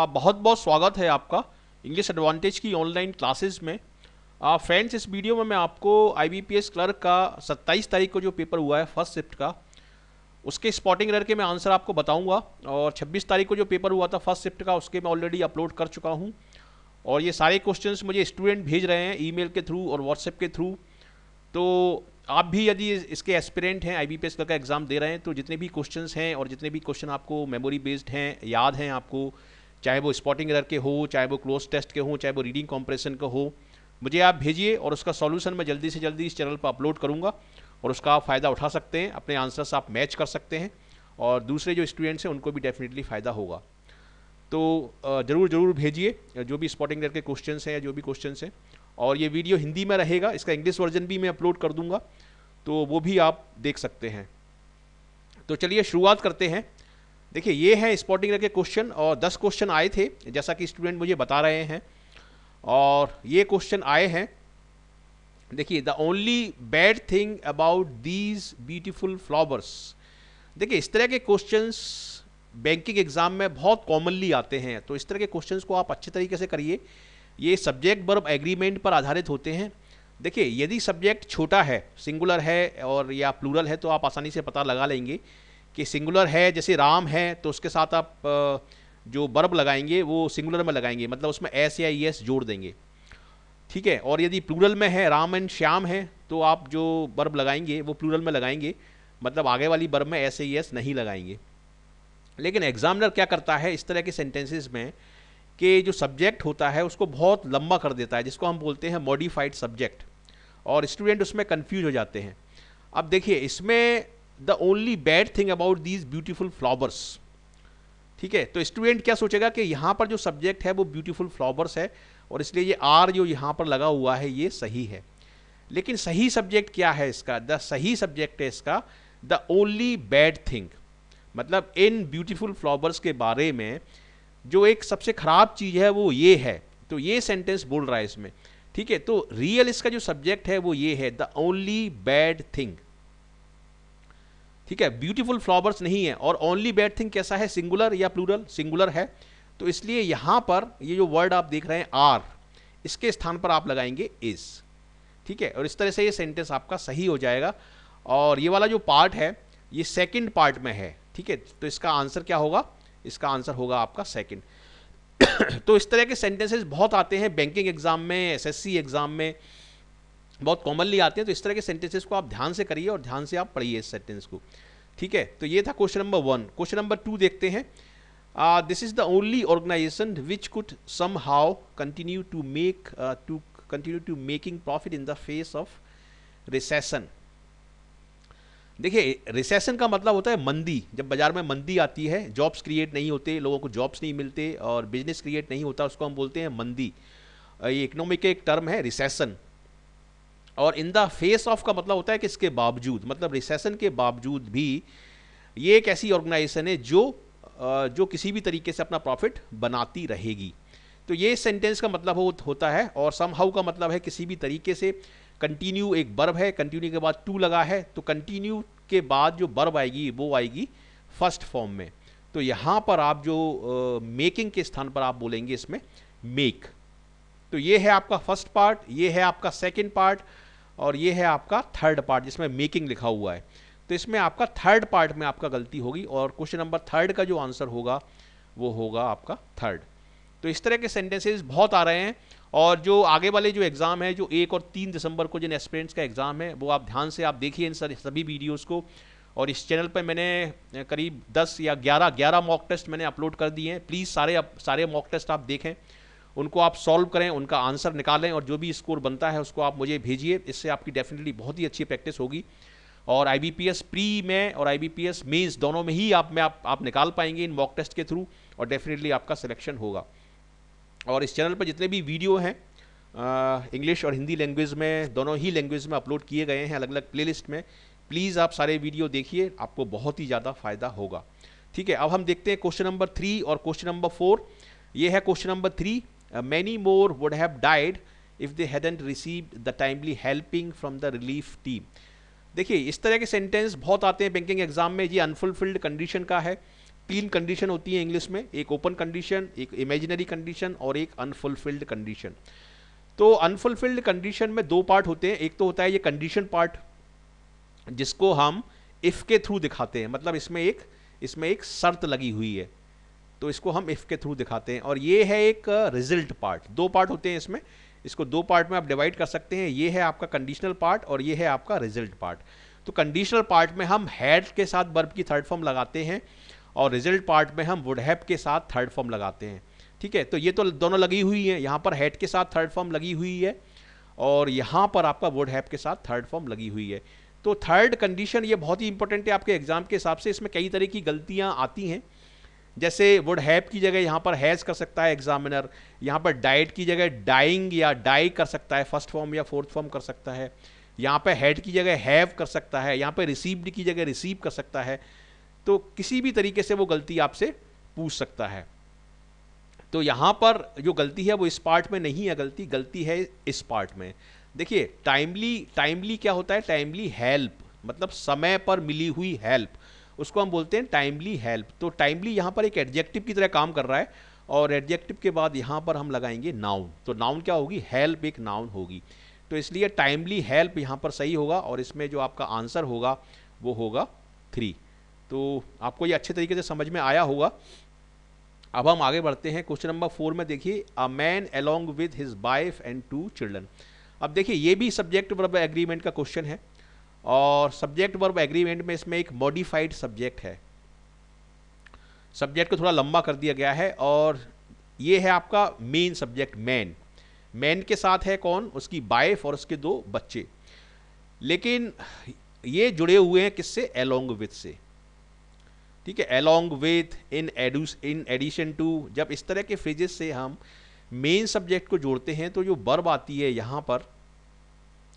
बहुत बहुत स्वागत है आपका इंग्लिश एडवांटेज की ऑनलाइन क्लासेस में। फ्रेंड्स, इस वीडियो में मैं आपको आईबीपीएस क्लर्क का 27 तारीख को जो पेपर हुआ है फर्स्ट शिफ्ट का, उसके स्पॉटिंग एरर के मैं आंसर आपको बताऊंगा। और 26 तारीख को जो पेपर हुआ था फर्स्ट शिफ्ट का, उसके मैं ऑलरेडी अपलोड कर चुका हूं। और ये सारे क्वेश्चंस मुझे स्टूडेंट भेज रहे हैं ईमेल के थ्रू और व्हाट्सएप के थ्रू। तो आप भी यदि इसके एस्पिरेंट हैं, आईबीपीएस क्लर्क का एग्ज़ाम दे रहे हैं, तो जितने भी क्वेश्चंस हैं और जितने भी क्वेश्चन आपको मेमोरी बेस्ड हैं, याद हैं आपको, चाहे वो स्पॉटिंग एरर के हो, चाहे वो क्लोज टेस्ट के हो, चाहे वो रीडिंग कॉम्प्रेशन का हो, मुझे आप भेजिए और उसका सॉल्यूशन मैं जल्दी से जल्दी इस चैनल पर अपलोड करूँगा और उसका आप फ़ायदा उठा सकते हैं। अपने आंसर्स आप मैच कर सकते हैं और दूसरे जो स्टूडेंट्स हैं उनको भी डेफिनेटली फ़ायदा होगा। तो ज़रूर भेजिए जो भी स्पॉटिंग एरर के क्वेश्चंस हैं या जो भी क्वेश्चंस हैं। और ये वीडियो हिंदी में रहेगा, इसका इंग्लिश वर्जन भी मैं अपलोड कर दूंगा, तो वो भी आप देख सकते हैं। तो चलिए शुरुआत करते हैं। देखिए, ये है स्पॉटिंग एरर के क्वेश्चन और 10 क्वेश्चन आए थे जैसा कि स्टूडेंट मुझे बता रहे हैं। और ये क्वेश्चन आए हैं, देखिए, the only bad thing about these beautiful flowers. देखिए, इस तरह के क्वेश्चंस बैंकिंग एग्जाम में बहुत कॉमनली आते हैं, तो इस तरह के क्वेश्चंस को आप अच्छे तरीके से करिए। ये सब्जेक्ट वर्ब एग्रीमेंट पर आधारित होते हैं। देखिए, यदि सब्जेक्ट छोटा है, सिंगुलर है और या प्लूरल है, तो आप आसानी से पता लगा लेंगे कि सिंगुलर है, जैसे राम है, तो उसके साथ आप जो वर्ब लगाएंगे वो सिंगुलर में लगाएंगे, मतलब उसमें एस या ई एस जोड़ देंगे, ठीक है। और यदि प्लूरल में है, राम एंड श्याम है, तो आप जो वर्ब लगाएंगे वो प्लूरल में लगाएंगे, मतलब आगे वाली वर्ब में एस ई एस नहीं लगाएंगे। लेकिन एग्जामिनर क्या करता है इस तरह के सेंटेंसेस में कि जो सब्जेक्ट होता है उसको बहुत लंबा कर देता है, जिसको हम बोलते हैं मॉडिफाइड सब्जेक्ट, और स्टूडेंट उसमें कंफ्यूज हो जाते हैं। अब देखिए, इसमें the only bad thing about these beautiful flowers, ठीक है, तो स्टूडेंट क्या सोचेगा कि यहाँ पर जो सब्जेक्ट है वो ब्यूटीफुल फ्लावर्स है और इसलिए ये आर जो यहाँ पर लगा हुआ है ये सही है। लेकिन सही सब्जेक्ट क्या है इसका? द सही सब्जेक्ट है इसका द ओनली बैड थिंग, मतलब इन ब्यूटीफुल फ्लावर्स के बारे में जो एक सबसे खराब चीज़ है वो ये है। तो ये सेंटेंस बोल रहा है इसमें, ठीक है। तो रियल इसका जो सब्जेक्ट है वो ये है, द ओनली बैड थिंग, ठीक है, ब्यूटीफुल फ्लावर्स नहीं है। और ओनली बैड थिंग कैसा है, सिंगुलर या प्लूरल? सिंगुलर है, तो इसलिए यहां पर ये जो वर्ड आप देख रहे हैं आर, इसके स्थान पर आप लगाएंगे इज, ठीक है। और इस तरह से ये सेंटेंस आपका सही हो जाएगा। और ये वाला जो पार्ट है ये सेकंड पार्ट में है, ठीक है। तो इसका आंसर क्या होगा? इसका आंसर होगा आपका सेकंड। तो इस तरह के सेंटेंसेस बहुत आते हैं बैंकिंग एग्जाम में, एसएससी एग्जाम में बहुत कॉमनली आते हैं। तो इस तरह के सेंटेंसेस को आप ध्यान से करिए और ध्यान से आप पढ़िए इस सेंटेंस को, ठीक है। तो ये था क्वेश्चन नंबर 1। क्वेश्चन नंबर 2 देखते हैं। This is the only organisation which could somehow continue to making profit in the face of recession. देखिए, रिसेशन का मतलब होता है मंदी। जब बाजार में मंदी आती है, जॉब्स क्रिएट नहीं होते, लोगों को जॉब्स नहीं मिलते और बिजनेस क्रिएट नहीं होता, उसको हम बोलते हैं मंदी। ये इकोनॉमिक एक टर्म है रिसेशन। और इन द फेस ऑफ का मतलब होता है कि इसके बावजूद, मतलब रिसेशन के बावजूद भी ये एक ऐसी ऑर्गेनाइजेशन है जो किसी भी तरीके से अपना प्रॉफिट बनाती रहेगी। तो ये सेंटेंस का मतलब होता है। और समहाउ का मतलब है किसी भी तरीके से। कंटिन्यू एक वर्ब है, कंटिन्यू के बाद टू लगा है, तो कंटिन्यू के बाद जो वर्ब आएगी वो आएगी फर्स्ट फॉर्म में। तो यहाँ पर आप जो मेकिंग के स्थान पर आप बोलेंगे इसमें मेक। तो ये है आपका फर्स्ट पार्ट, ये है आपका सेकंड पार्ट और ये है आपका थर्ड पार्ट जिसमें मेकिंग लिखा हुआ है। तो इसमें आपका थर्ड पार्ट में आपका गलती होगी और क्वेश्चन नंबर 3 का जो आंसर होगा वो होगा आपका थर्ड। तो इस तरह के सेंटेंसेस बहुत आ रहे हैं। और जो आगे वाले जो एग्ज़ाम है, जो 1 और 3 दिसंबर को जिन एस्पिरेंट्स का एग्ज़ाम है, वो आप ध्यान से आप देखिए इन सभी वीडियोज़ को। और इस चैनल पर मैंने करीब 10 या 11 मॉक टेस्ट मैंने अपलोड कर दिए हैं। प्लीज़ सारे मॉक टेस्ट आप देखें, उनको आप सॉल्व करें, उनका आंसर निकालें और जो भी स्कोर बनता है उसको आप मुझे भेजिए। इससे आपकी डेफिनेटली बहुत ही अच्छी प्रैक्टिस होगी और आईबीपीएस प्री में और आईबीपीएस मेंस दोनों में ही आप निकाल पाएंगे इन मॉक टेस्ट के थ्रू और डेफिनेटली आपका सिलेक्शन होगा। और इस चैनल पर जितने भी वीडियो हैं इंग्लिश और हिंदी लैंग्वेज में, दोनों ही लैंग्वेज में अपलोड किए गए हैं अलग अलग प्लेलिस्ट में। प्लीज़ आप सारे वीडियो देखिए, आपको बहुत ही ज़्यादा फ़ायदा होगा, ठीक है। अब हम देखते हैं क्वेश्चन नंबर 3 और क्वेश्चन नंबर 4। ये है question number 3। Many more would have died if they hadn't received the timely helping from the relief team. देखिए, इस तरह के सेंटेंस बहुत आते हैं बैंकिंग एग्जाम में। ये अनफुलफिल्ड कंडीशन का है। तीन कंडीशन होती है इंग्लिश में, एक ओपन कंडीशन, एक इमेजिनरी कंडीशन और एक अनफुलफिल्ड कंडीशन। तो अनफुलफिल्ड कंडीशन में दो पार्ट होते हैं, एक तो होता है ये कंडीशन पार्ट जिसको हम इफ के थ्रू दिखाते हैं, मतलब इसमें एक शर्त लगी हुई है तो इसको हम इफ के थ्रू दिखाते हैं। और ये है एक रिजल्ट पार्ट, दो पार्ट होते हैं इसमें, इसको दो पार्ट में आप डिवाइड कर सकते हैं, ये है आपका कंडीशनल पार्ट और ये है आपका रिजल्ट पार्ट। तो कंडीशनल पार्ट में हम हैड के साथ वर्ब की थर्ड फॉर्म लगाते हैं और रिजल्ट पार्ट में हम वुड हैव के साथ थर्ड फॉर्म लगाते हैं। ठीक है, तो ये तो दोनों लगी हुई है, यहाँ पर हैड के साथ थर्ड फॉर्म लगी हुई है और यहाँ पर आपका वुड हैव के साथ थर्ड फॉर्म लगी हुई है। तो थर्ड कंडीशन ये बहुत ही इंपॉर्टेंट है आपके एग्जाम के हिसाब से, इसमें कई तरह की गलतियाँ आती हैं। जैसे वुड हैव की जगह यहाँ पर हैज़ कर सकता है एग्जामिनर, यहाँ पर डाइट की जगह डाइंग या डाई कर सकता है, फर्स्ट फॉर्म या फोर्थ फॉर्म कर सकता है। यहाँ पे हैड की जगह हैव कर सकता है, यहाँ पे रिसीव्ड की जगह रिसीव कर सकता है। तो किसी भी तरीके से वो गलती आपसे पूछ सकता है। तो यहाँ पर जो गलती है वो इस पार्ट में नहीं है, गलती है इस पार्ट में। देखिए टाइमली क्या होता है, टाइमली हेल्प, मतलब समय पर मिली हुई हेल्प, उसको हम बोलते हैं टाइमली हेल्प। तो टाइमली यहाँ पर एक एडजेक्टिव की तरह काम कर रहा है और एडजेक्टिव के बाद यहाँ पर हम लगाएंगे नाउन। तो नाउन क्या होगी, हेल्प एक नाउन होगी। तो इसलिए टाइमली हेल्प यहाँ पर सही होगा और इसमें जो आपका आंसर होगा वो होगा 3। तो आपको ये अच्छे तरीके से समझ में आया होगा। अब हम आगे बढ़ते हैं क्वेश्चन नंबर 4 में। देखिए, a man along with his wife and 2 children. अब देखिए ये भी सब्जेक्ट वर्ब एग्रीमेंट का क्वेश्चन है और सब्जेक्ट वर्ब एग्रीमेंट में इसमें एक मॉडिफाइड सब्जेक्ट है, सब्जेक्ट को थोड़ा लंबा कर दिया गया है और ये है आपका मेन सब्जेक्ट मैन के साथ है कौन, उसकी वाइफ और उसके 2 बच्चे। लेकिन ये जुड़े हुए हैं किससे, अलोंग विद से। ठीक है, along with, in addition to, जब इस तरह के फ्रेजेस से हम मेन सब्जेक्ट को जोड़ते हैं तो जो वर्ब आती है यहाँ पर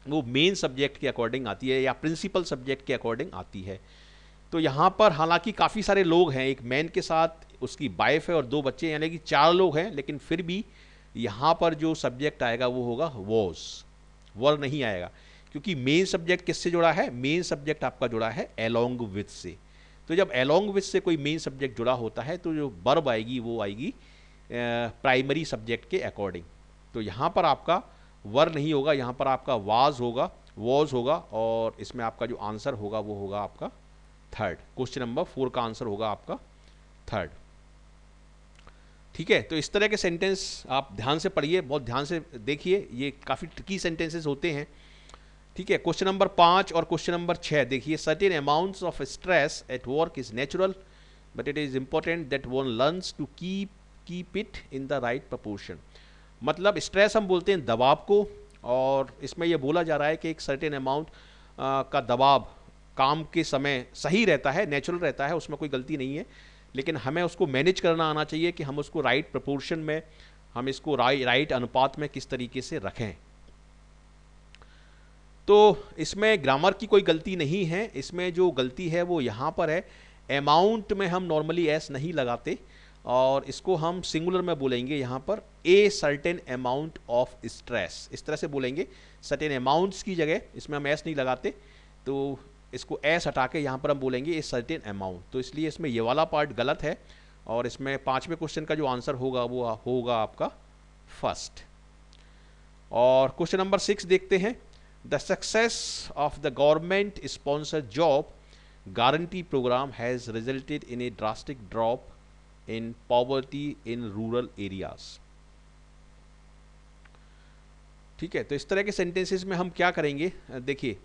वो मेन सब्जेक्ट के अकॉर्डिंग आती है या प्रिंसिपल सब्जेक्ट के अकॉर्डिंग आती है। तो यहाँ पर हालांकि काफ़ी सारे लोग हैं, एक मैन के साथ उसकी वाइफ है और 2 बच्चे, यानी कि 4 लोग हैं, लेकिन फिर भी यहाँ पर जो सब्जेक्ट आएगा वो होगा वॉज, वर नहीं आएगा, क्योंकि मेन सब्जेक्ट किससे जुड़ा है, मेन सब्जेक्ट आपका जुड़ा है अलोंग विद से। तो जब अलोंग विद से कोई मेन सब्जेक्ट जुड़ा होता है तो जो वर्ब आएगी वो आएगी प्राइमरी सब्जेक्ट के अकॉर्डिंग। तो यहाँ पर आपका वर नहीं होगा, यहाँ पर आपका वाज होगा, वॉज होगा और इसमें आपका जो आंसर होगा वो होगा आपका 3rd। क्वेश्चन नंबर 4 का आंसर होगा आपका 3rd। ठीक है, तो इस तरह के सेंटेंस आप ध्यान से पढ़िए, बहुत ध्यान से देखिए, ये काफ़ी ट्रिकी सेंटेंसेस होते हैं। ठीक है, क्वेश्चन नंबर 5 और क्वेश्चन नंबर 6 देखिए, certain amounts of stress at work is natural but it is important that one learns to keep it in the right proportion. मतलब स्ट्रेस हम बोलते हैं दबाव को, और इसमें यह बोला जा रहा है कि एक सर्टेन अमाउंट का दबाव काम के समय सही रहता है, नेचुरल रहता है, उसमें कोई गलती नहीं है, लेकिन हमें उसको मैनेज करना आना चाहिए कि हम उसको राइट प्रपोर्शन में, हम इसको राइट अनुपात में किस तरीके से रखें। तो इसमें ग्रामर की कोई गलती नहीं है, इसमें जो गलती है वो यहाँ पर है, अमाउंट में हम नॉर्मली एस नहीं लगाते और इसको हम सिंगुलर में बोलेंगे यहाँ पर a certain amount of stress, इस तरह से बोलेंगे। सर्टेन अमाउंट्स की जगह इसमें हम एस नहीं लगाते, तो इसको एस हटा के यहाँ पर हम बोलेंगे ए सर्टेन अमाउंट। तो इसलिए इसमें ये वाला पार्ट गलत है और इसमें 5वें क्वेश्चन का जो आंसर होगा वो होगा आपका 1st। और क्वेश्चन नंबर 6 देखते हैं, the success of the government sponsored job guarantee programme has resulted in a drastic drop in poverty in rural areas. ठीक है, तो इस तरह के सेंटेंसेस में हम क्या करेंगे, देखिए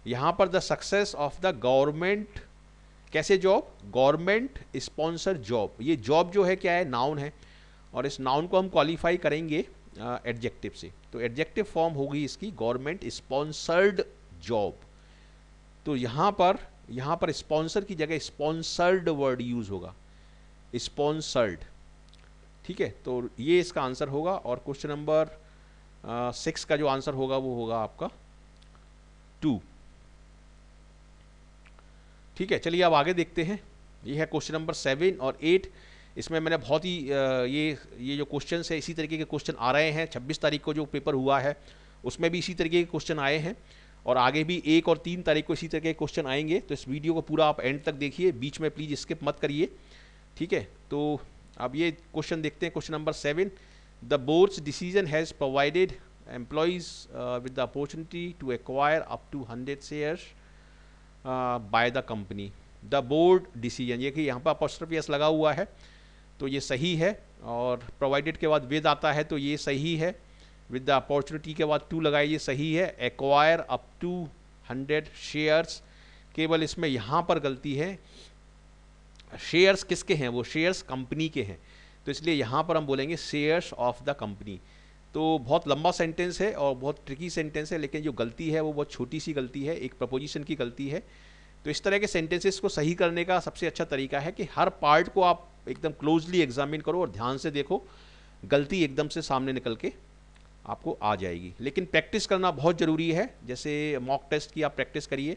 यहाँ पर the success of the government, कैसे जॉब, गवर्नमेंट स्पॉन्सर जॉब, ये जॉब जो है क्या है, नाउन है और इस नाउन को हम क्वालिफाई करेंगे एडजेक्टिव से। तो एडजेक्टिव फॉर्म होगी इसकी गवर्नमेंट स्पॉन्सर्ड जॉब। तो यहाँ पर स्पॉन्सर की जगह स्पॉन्सर्ड वर्ड यूज होगा, स्पॉन्सर्ड। ठीक है, तो ये इसका आंसर होगा और क्वेश्चन नंबर 6 का जो आंसर होगा वो होगा आपका 2। ठीक है, चलिए अब आगे देखते हैं। ये है क्वेश्चन नंबर 7 और 8। इसमें मैंने बहुत ही ये जो क्वेश्चन है इसी तरीके के क्वेश्चन आ रहे हैं। 26 तारीख को जो पेपर हुआ है उसमें भी इसी तरीके के क्वेश्चन आए हैं और आगे भी 1 और 3 तारीख को इसी तरह के क्वेश्चन आएंगे। तो इस वीडियो को पूरा आप एंड तक देखिए, बीच में प्लीज़ स्किप मत करिए। ठीक है, तो अब ये क्वेश्चन देखते हैं, question number 7। The boards decision has provided employees with the opportunity to acquire up to 100 shares by the company. The board decision, ये कि यहाँ पर अपॉस्ट्रोफी एस लगा हुआ है तो ये सही है, और प्रोवाइडेड के बाद विद आता है तो ये सही है, विद द अपॉर्चुनिटी के बाद टू लगाए ये सही है, एक्वायर अप टू 100 शेयर्स, केवल इसमें यहाँ पर गलती है, शेयर्स किसके हैं, वो शेयर्स कंपनी के हैं, तो इसलिए यहाँ पर हम बोलेंगे शेयर्स ऑफ द कंपनी। तो बहुत लंबा सेंटेंस है और बहुत ट्रिकी सेंटेंस है, लेकिन जो गलती है वो बहुत छोटी सी गलती है, एक प्रपोजिशन की गलती है। तो इस तरह के सेंटेंसेस को सही करने का सबसे अच्छा तरीका है कि हर पार्ट को आप एकदम क्लोजली एग्जामिन करो और ध्यान से देखो, गलती एकदम से सामने निकल के आपको आ जाएगी। लेकिन प्रैक्टिस करना बहुत ज़रूरी है, जैसे मॉक टेस्ट की आप प्रैक्टिस करिए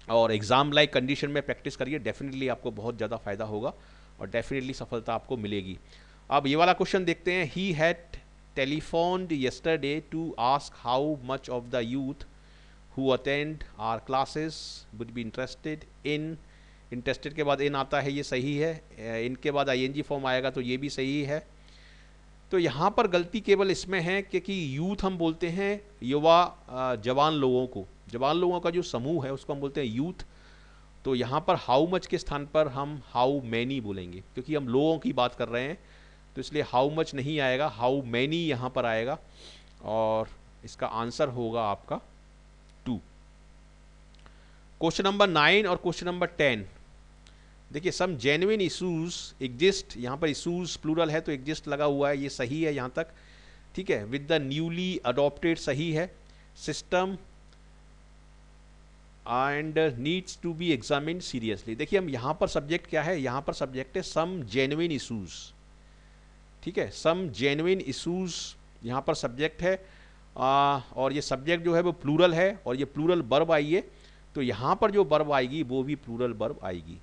और एग्ज़ाम लाइक कंडीशन में प्रैक्टिस करिए, डेफिनेटली आपको बहुत ज़्यादा फायदा होगा और डेफिनेटली सफलता आपको मिलेगी। अब ये वाला क्वेश्चन देखते हैं। He had telephoned yesterday to ask how much of the youth who attend our classes would be interested in, interested के बाद in आता है, ये सही है, इनके बाद ing फॉर्म आएगा तो ये भी सही है। तो यहाँ पर गलती केवल इसमें है क्योंकि यूथ हम बोलते हैं युवा जवान लोगों को, जवान लोगों का जो समूह है उसको हम बोलते हैं यूथ, तो यहाँ पर हाउ मच के स्थान पर हम हाउ मैनी बोलेंगे, क्योंकि हम लोगों की बात कर रहे हैं, तो इसलिए हाउ मच नहीं आएगा, हाउ मैनी यहाँ पर आएगा और इसका आंसर होगा आपका 2। क्वेश्चन नंबर 9 और क्वेश्चन नंबर 10 देखिए, सम जेन्युइन इशूज एग्जिस्ट, यहाँ पर इशूज प्लूरल है तो एग्जिस्ट लगा हुआ है, ये सही है यहाँ तक, ठीक है। विद द न्यूली अडॉप्टेड सही है, system and needs to be examined seriously. देखिए हम यहाँ पर सब्जेक्ट क्या है, यहाँ पर सब्जेक्ट है सम जेन्युइन इशूज, ठीक है, सम जेन्युइन इशूज यहाँ पर सब्जेक्ट है, और ये सब्जेक्ट जो है वो प्लूरल है और ये प्लूरल वर्ब आई है, तो यहाँ पर जो वर्ब आएगी वो भी प्लूरल वर्ब आएगी,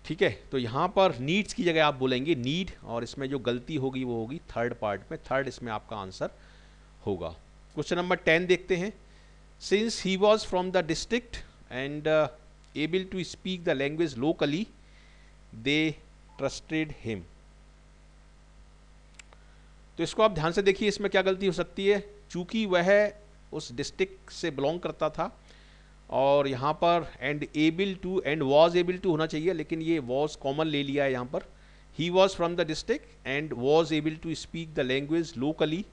ठीक है। तो यहाँ पर नीड्स की जगह आप बोलेंगे नीड, और इसमें जो गलती होगी वो होगी थर्ड पार्ट में, थर्ड इसमें आपका आंसर होगा। क्वेश्चन नंबर 10 देखते हैं। Since he was from the district and able to speak the language locally they trusted him. तो इसको आप ध्यान से देखिए, इसमें क्या गलती हो सकती है, चूंकि वह उस डिस्ट्रिक्ट से बिलोंग करता था, और यहाँ पर and able to, and was able to होना चाहिए, लेकिन ये वॉज कॉमन ले लिया है यहाँ पर। He was from the district and was able to speak the language locally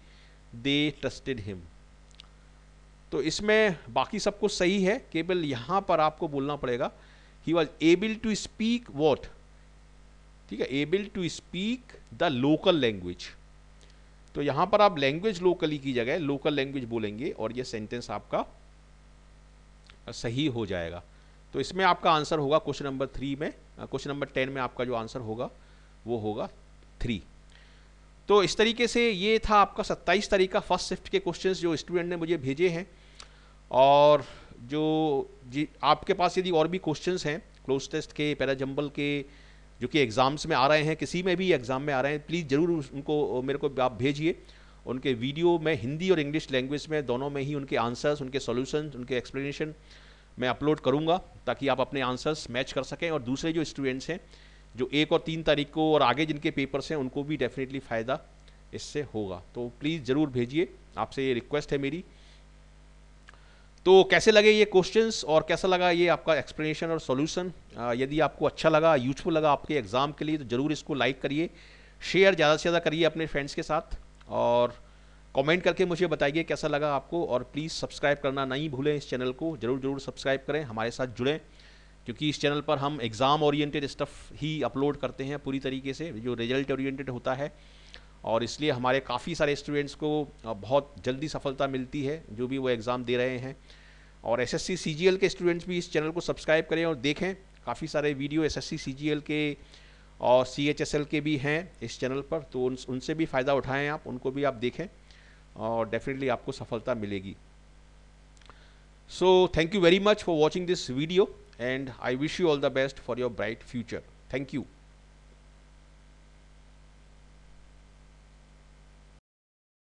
they trusted him. तो इसमें बाकी सब कुछ सही है, केवल यहाँ पर आपको बोलना पड़ेगा he was able to speak what, ठीक है, able to speak the local language. तो यहाँ पर आप लैंग्वेज लोकली की जगह लोकल लैंग्वेज बोलेंगे और ये सेंटेंस आपका सही हो जाएगा। तो इसमें आपका आंसर होगा क्वेश्चन नंबर 3 में, क्वेश्चन नंबर 10 में आपका जो आंसर होगा वो होगा 3। तो इस तरीके से ये था आपका 27 तारीख का फर्स्ट शिफ्ट के क्वेश्चंस जो स्टूडेंट ने मुझे भेजे हैं, और जो आपके पास यदि और भी क्वेश्चंस हैं क्लोज टेस्ट के, पैराजंबल के, जो कि एग्ज़ाम्स में आ रहे हैं, किसी में भी एग्ज़ाम में आ रहे हैं, प्लीज़ ज़रूर उनको मेरे को आप भेजिए। उनके वीडियो में हिंदी और इंग्लिश लैंग्वेज में दोनों में ही उनके आंसर्स, उनके सॉल्यूशन, उनके एक्सप्लेनेशन मैं अपलोड करूंगा, ताकि आप अपने आंसर्स मैच कर सकें, और दूसरे जो स्टूडेंट्स हैं जो 1 और 3 तारीख को और आगे जिनके पेपर्स हैं उनको भी डेफिनेटली फ़ायदा इससे होगा। तो प्लीज़ ज़रूर भेजिए, आपसे ये रिक्वेस्ट है मेरी। तो कैसे लगे ये क्वेश्चंस और कैसा लगा ये आपका एक्सप्लेनेशन और सॉल्यूशन, यदि आपको अच्छा लगा, यूजफुल लगा आपके एग्ज़ाम के लिए, तो ज़रूर इसको लाइक करिए, शेयर ज़्यादा से ज़्यादा करिए अपने फ्रेंड्स के साथ, और कमेंट करके मुझे बताइए कैसा लगा आपको। और प्लीज़ सब्सक्राइब करना नहीं भूलें, इस चैनल को ज़रूर सब्सक्राइब करें, हमारे साथ जुड़ें, क्योंकि इस चैनल पर हम एग्ज़ाम ओरिएंटेड स्टफ़ ही अपलोड करते हैं पूरी तरीके से, जो रिजल्ट ओरिएंटेड होता है, और इसलिए हमारे काफ़ी सारे स्टूडेंट्स को बहुत जल्दी सफलता मिलती है जो भी वो एग्ज़ाम दे रहे हैं। और एसएससी सीजीएल के स्टूडेंट्स भी इस चैनल को सब्सक्राइब करें और देखें, काफ़ी सारे वीडियो एसएससी सीजीएल के और सीएचएसएल के भी हैं इस चैनल पर, तो उनसे भी फ़ायदा उठाएं आप, उनको भी आप देखें और डेफिनेटली आपको सफलता मिलेगी। So thank you very much for watching this video and I wish you all the best for your bright future. Thank you.